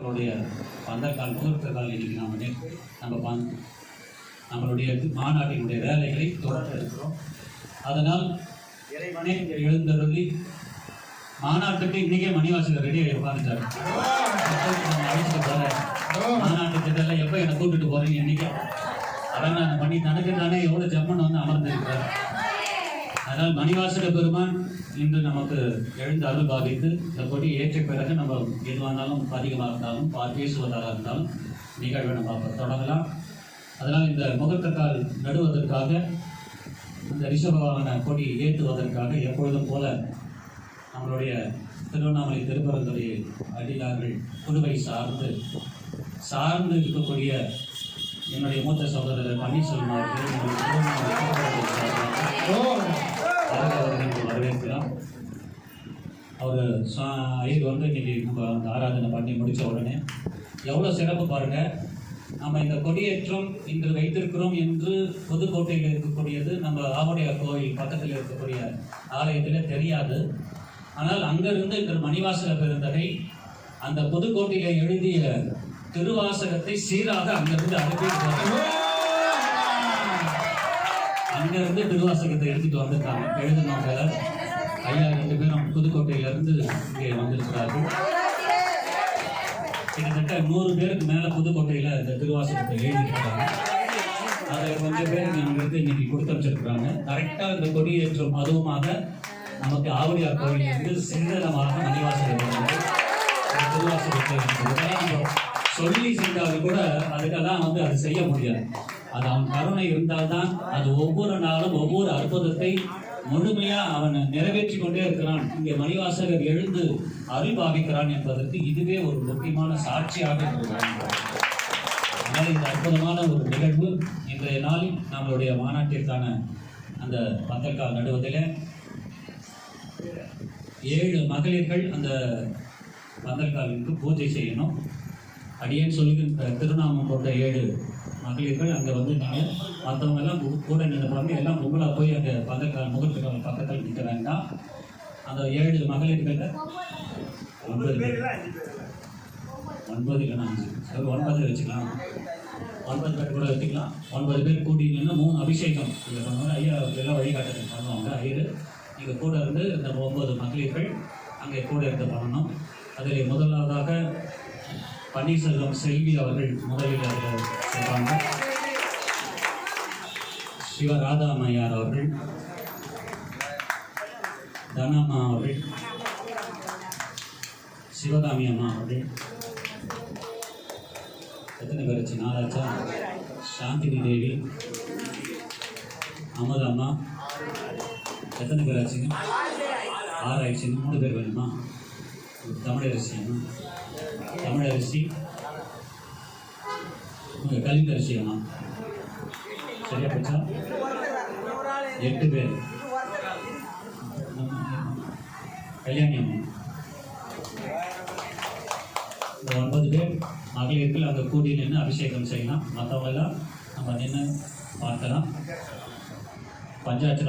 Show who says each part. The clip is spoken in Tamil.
Speaker 1: நம்மளுடைய பந்தக்கால் முகூர்த்தக்கால் இன்னைக்கு நம்மளுடைய மாநாட்டினுடைய வேலைகளை தொடர்ந்து இருக்கிறோம். அதனால் இறைவனே எழுந்தருளி மாநாட்டுக்கு இன்னைக்கே மணிவாசகர் ரெடி ஆகி உட்காந்துட்டாரு. மாநாட்டு திட்டத்தில் எப்போ என்னை கூப்பிட்டு போறீங்க இன்னைக்கு அதான் நான் பண்ணி தனக்கு தானே எவ்வளோ ஜம்மன் வந்து அமர்ந்திருக்கிறார். அதனால் மணிவாசக பெருமான் இன்று நமக்கு எழுந்து அருள் பாதித்து இந்த கொடி ஏற்ற பிறகு நம்ம எதுவாக இருந்தாலும் அதிகமாக இருந்தாலும் பேசுவதாக இருந்தாலும் நிகழ்வை நம்ம தொடங்கலாம். அதனால் இந்த முகூர்த்தக்கால் நடுவதற்காக இந்த ரிஷபவாகன கொடி ஏற்றுவதற்காக எப்பொழுதும் போல நம்மளுடைய திருவண்ணாமலை திருப்பரங்குறை அடியார்கள் குழுவை சார்ந்து இருக்கக்கூடிய என்னுடைய மூத்த சகோதரர் பன்னீர்செல்வம் அவர்கள் வரவேற்கிறோம். அவர் ஐயர் வந்து இன்னைக்கு நம்ம அந்த ஆராதனை பண்ணி முடித்த உடனே எவ்வளோ சிறப்பு பாருங்கள். நம்ம இந்த கொடியேற்றம் இன்று வைத்திருக்கிறோம் என்று புதுக்கோட்டையில் இருக்கக்கூடியது நம்ம ஆவுடையார் கோவில் பக்கத்தில் இருக்கக்கூடிய ஆலயத்தில் தெரியாது. ஆனால் அங்கிருந்து இன்று மணிவாசக பெருந்தகை அந்த புதுக்கோட்டையில் எழுதிய திருவாசகத்தை சீராக அங்கிருந்து அங்கிருந்து திருவாசகத்தை எடுத்துட்டு வந்திருக்காங்க. எழுதினவங்க ஐயா 2 பேரும் புதுக்கோட்டையிலிருந்து இங்கே வந்திருக்கிறார்கள். கிட்டத்தட்ட 100 பேருக்கு மேலே புதுக்கோட்டையில் இந்த திருவாசகத்தை எழுதியிருக்கிறாங்க. அதை கொஞ்சம் பேர் அங்கிருந்து இன்னைக்கு கொடுத்து வச்சிருக்கிறாங்க. கரெக்டாக இந்த கொடியேற்றம் அதுவுமாக நமக்கு ஆவுடையார் கோவிலிருந்து சிந்தனமாக மணிவாசகர் திருவாசகத்தை சொல்லி செஞ்சாலும் கூட அதுக்கெல்லாம் வந்து அது செய்ய முடியாது. அது அவன் கருணை இருந்தால்தான் அது ஒவ்வொரு நாளும் ஒவ்வொரு அற்புதத்தை முழுமையாக அவன் நிறைவேற்றி கொண்டே இருக்கிறான். இங்கே மணிவாசகர் எழுந்து அருள் பாவிக்கிறான் என்பதற்கு இதுவே ஒரு முக்கியமான சாட்சியாக இருக்கிறான். அதனால் இந்த அற்புதமான ஒரு நிகழ்வு இன்றைய நாளில் நம்மளுடைய மாநாட்டிற்கான அந்த பந்தக்கால் நடுவதில் 7 மகளிர்கள் அந்த பந்தக்காலுக்கு பூஜை செய்யணும். அடியேன்னு சொல்லிக்கிற திருநாமம் கொண்ட 7 மகளிர்கள் அங்கே வந்து நீங்கள் மற்றவங்க எல்லாம் கூட நின்றுப்பாங்க. எல்லாம் கும்பலாக போய் அங்கே பந்தக்கால் முகூர்த்தக்கால் பக்கத்தில் நிற்க வேண்டாம். அந்த 7 மகளிர்கள் 9 பேர் 9 இல்லைன்னா 9 வச்சுக்கலாம். 9 பேர் கூட வச்சுக்கலாம். 9 பேர் கூட்டிங்கன்னா 3 அபிஷேகம் இதில் பண்ணுவாங்க. ஐயா எல்லாம் வழிகாட்டுறது பண்ணுவாங்க. ஐயர் நீங்கள் கூட இருந்து இந்த 9 மகளிர்கள் அங்கே கூட இருந்து பண்ணணும். அதில் முதலாவதாக பன்னீர்செல்வம் செல்வி அவர்கள் முதலில் அதில் சொல்கிறாங்க. சிவராதாமையார் அவர்கள், தனம்மா அவர்கள், சிவகாமி அம்மா அவர்கள், எத்தனை பேர் வச்சு 4 ஆச்சா? சாந்தினி தேவி, அமுதம்மா, எத்தனை பேர் ஆச்சுங்க? 6 ஆயிடுச்சுங்க. 3 பேர் வேணுமா? தமிழரசி அம்மா, தமிழரசி, கலிங்கரிசி அம்மா, சரியா போச்சா? 8 பேர். கல்யாணி அம்மா. இந்த 9 பேர் மகளிர்கள் அங்கே கூடி நின்று அபிஷேகம் செய்யலாம். மற்றவங்கெல்லாம் நம்ம நின்று பார்க்கலாம். பஞ்சாயத்து